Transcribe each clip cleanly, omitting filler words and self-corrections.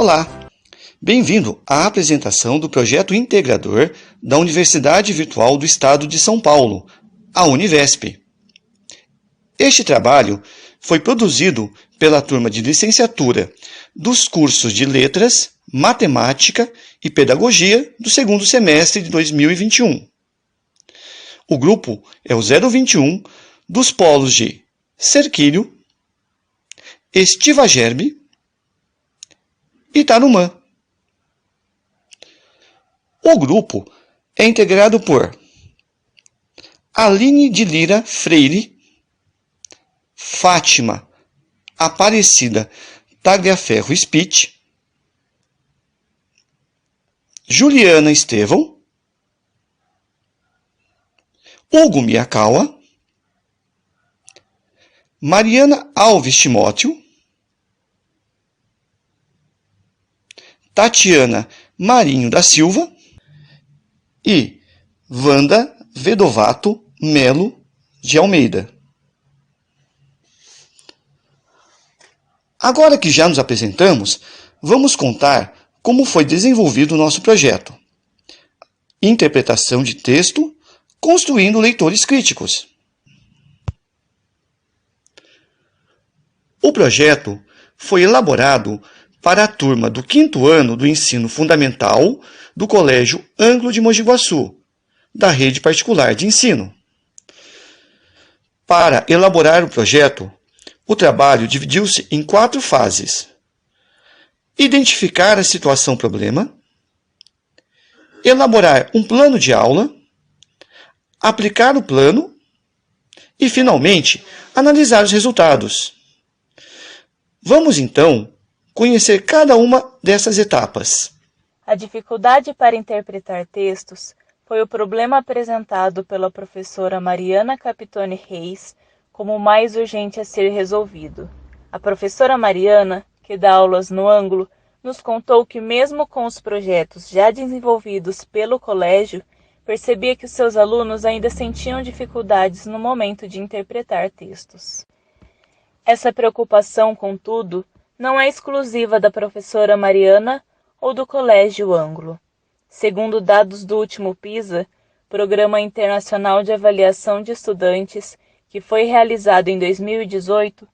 Olá, bem-vindo à apresentação do projeto integrador da Universidade Virtual do Estado de São Paulo, a Univesp. Este trabalho foi produzido pela turma de licenciatura dos cursos de Letras, Matemática e Pedagogia do segundo semestre de 2021. O grupo é o 021 dos polos de Cerquilho, Estivagerbe e Tarumã. O grupo é integrado por Aline de Lira Freire, Fátima Aparecida Tagliaferro Spitz, Juliana Estevão, Hugo Miyakawa, Mariana Alves Timóteo, Tatiana Marinho da Silva e Wanda Vedovato Melo de Almeida. Agora que já nos apresentamos, vamos contar como foi desenvolvido o nosso projeto. Interpretação de texto, construindo leitores críticos. O projeto foi elaborado para a turma do 5º ano do ensino fundamental do Colégio Ângulo de Mogi Guaçu, da rede particular de ensino. Para elaborar o projeto, o trabalho dividiu-se em 4 fases. Identificar a situação-problema, elaborar um plano de aula, aplicar o plano e, finalmente, analisar os resultados. Vamos, então, conhecer cada uma dessas etapas. A dificuldade para interpretar textos foi o problema apresentado pela professora Mariana Capitone Reis como o mais urgente a ser resolvido. A professora Mariana, que dá aulas no Ângulo, nos contou que mesmo com os projetos já desenvolvidos pelo colégio, percebia que os seus alunos ainda sentiam dificuldades no momento de interpretar textos. Essa preocupação, contudo, não é exclusiva da professora Mariana ou do Colégio Ângulo. Segundo dados do último PISA, Programa Internacional de Avaliação de Estudantes, que foi realizado em 2018,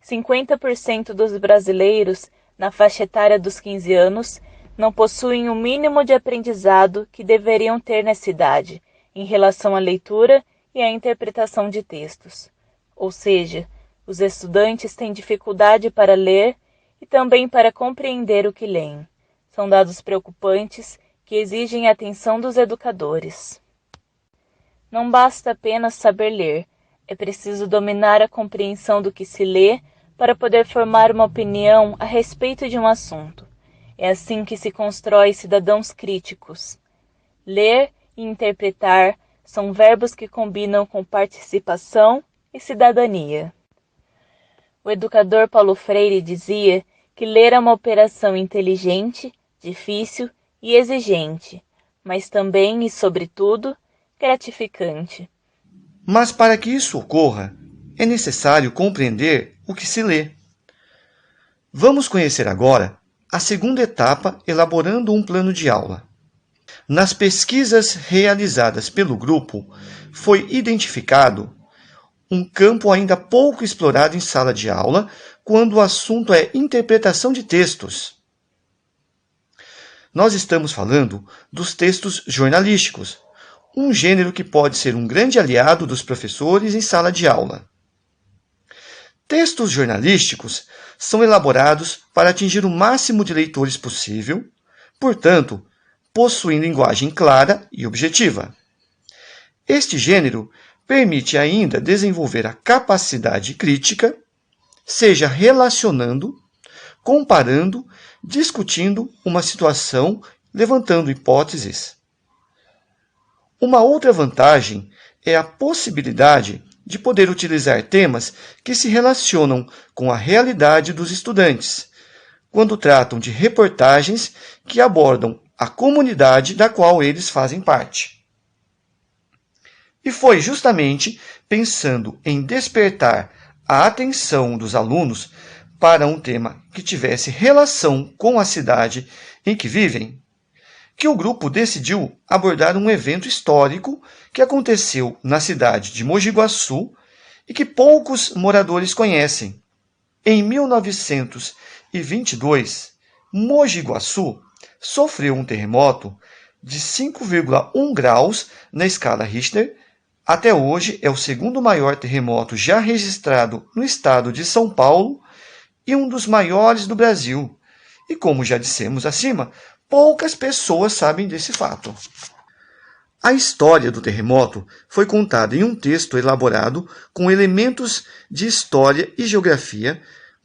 50% dos brasileiros na faixa etária dos 15 anos não possuem o mínimo de aprendizado que deveriam ter nessa idade em relação à leitura e à interpretação de textos. Ou seja, os estudantes têm dificuldade para ler e também para compreender o que leem. São dados preocupantes que exigem a atenção dos educadores. Não basta apenas saber ler, é preciso dominar a compreensão do que se lê para poder formar uma opinião a respeito de um assunto. É assim que se constrói cidadãos críticos. Ler e interpretar são verbos que combinam com participação e cidadania. O educador Paulo Freire dizia que ler é uma operação inteligente, difícil e exigente, mas também e, sobretudo, gratificante. Mas para que isso ocorra, é necessário compreender o que se lê. Vamos conhecer agora a segunda etapa, elaborando um plano de aula. Nas pesquisas realizadas pelo grupo, foi identificado um campo ainda pouco explorado em sala de aula, quando o assunto é interpretação de textos. Nós estamos falando dos textos jornalísticos, um gênero que pode ser um grande aliado dos professores em sala de aula. Textos jornalísticos são elaborados para atingir o máximo de leitores possível, portanto, possuem linguagem clara e objetiva. Este gênero permite ainda desenvolver a capacidade crítica, seja relacionando, comparando, discutindo uma situação, levantando hipóteses. Uma outra vantagem é a possibilidade de poder utilizar temas que se relacionam com a realidade dos estudantes, quando tratam de reportagens que abordam a comunidade da qual eles fazem parte. E foi justamente pensando em despertar a atenção dos alunos para um tema que tivesse relação com a cidade em que vivem, que o grupo decidiu abordar um evento histórico que aconteceu na cidade de Mogi Guaçu e que poucos moradores conhecem. Em 1922, Mogi Guaçu sofreu um terremoto de 5,1 graus na escala Richter. Até hoje é o segundo maior terremoto já registrado no estado de São Paulo e um dos maiores do Brasil. E como já dissemos acima, poucas pessoas sabem desse fato. A história do terremoto foi contada em um texto elaborado com elementos de história e geografia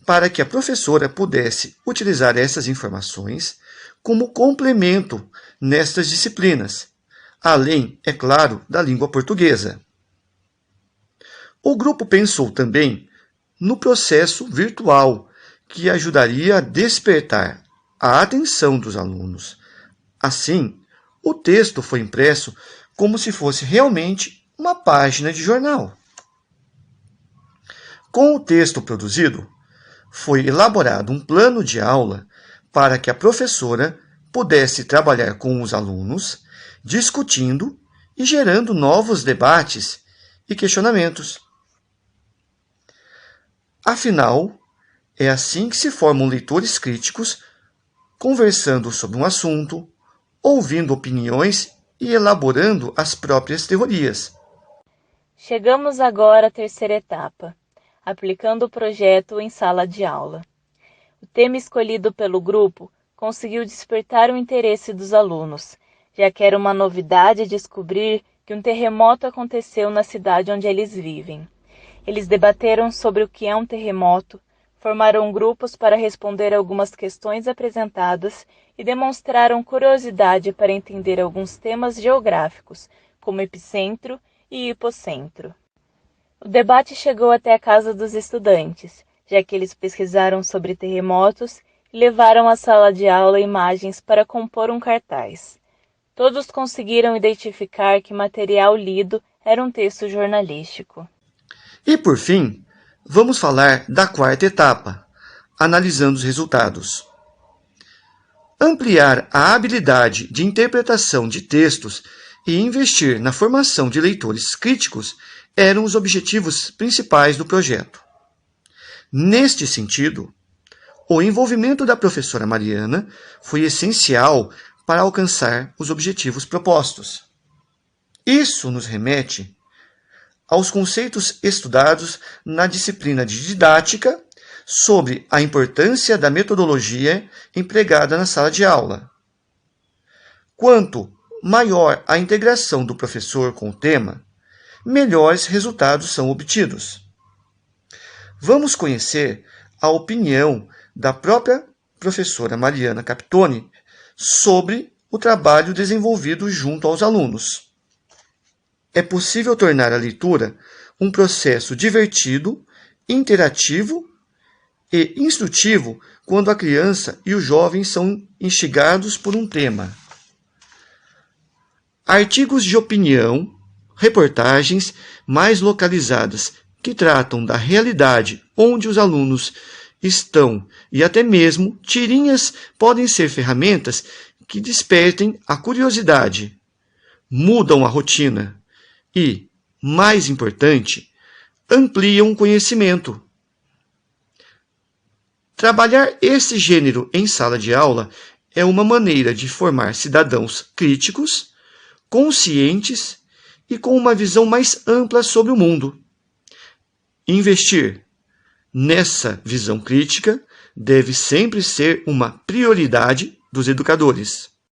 para que a professora pudesse utilizar essas informações como complemento nestas disciplinas, além, é claro, da língua portuguesa. O grupo pensou também no processo virtual, que ajudaria a despertar a atenção dos alunos. Assim, o texto foi impresso como se fosse realmente uma página de jornal. Com o texto produzido, foi elaborado um plano de aula para que a professora pudesse trabalhar com os alunos, discutindo e gerando novos debates e questionamentos. Afinal, é assim que se formam leitores críticos, conversando sobre um assunto, ouvindo opiniões e elaborando as próprias teorias. Chegamos agora à terceira etapa, aplicando o projeto em sala de aula. O tema escolhido pelo grupo conseguiu despertar o interesse dos alunos, já que era uma novidade descobrir que um terremoto aconteceu na cidade onde eles vivem. Eles debateram sobre o que é um terremoto, formaram grupos para responder algumas questões apresentadas e demonstraram curiosidade para entender alguns temas geográficos, como epicentro e hipocentro. O debate chegou até a casa dos estudantes, já que eles pesquisaram sobre terremotos e levaram à sala de aula imagens para compor um cartaz. Todos conseguiram identificar que o material lido era um texto jornalístico. E, por fim, vamos falar da quarta etapa, analisando os resultados. Ampliar a habilidade de interpretação de textos e investir na formação de leitores críticos eram os objetivos principais do projeto. Neste sentido, o envolvimento da professora Mariana foi essencial para alcançar os objetivos propostos. Isso nos remete aos conceitos estudados na disciplina de didática sobre a importância da metodologia empregada na sala de aula. Quanto maior a integração do professor com o tema, melhores resultados são obtidos. Vamos conhecer a opinião da própria professora Mariana Capitoni sobre o trabalho desenvolvido junto aos alunos. É possível tornar a leitura um processo divertido, interativo e instrutivo quando a criança e o jovem são instigados por um tema. Artigos de opinião, reportagens mais localizadas que tratam da realidade onde os alunos estão e até mesmo tirinhas podem ser ferramentas que despertem a curiosidade, mudam a rotina e, mais importante, ampliam o conhecimento. Trabalhar esse gênero em sala de aula é uma maneira de formar cidadãos críticos, conscientes e com uma visão mais ampla sobre o mundo. Investir nessa visão crítica deve sempre ser uma prioridade dos educadores.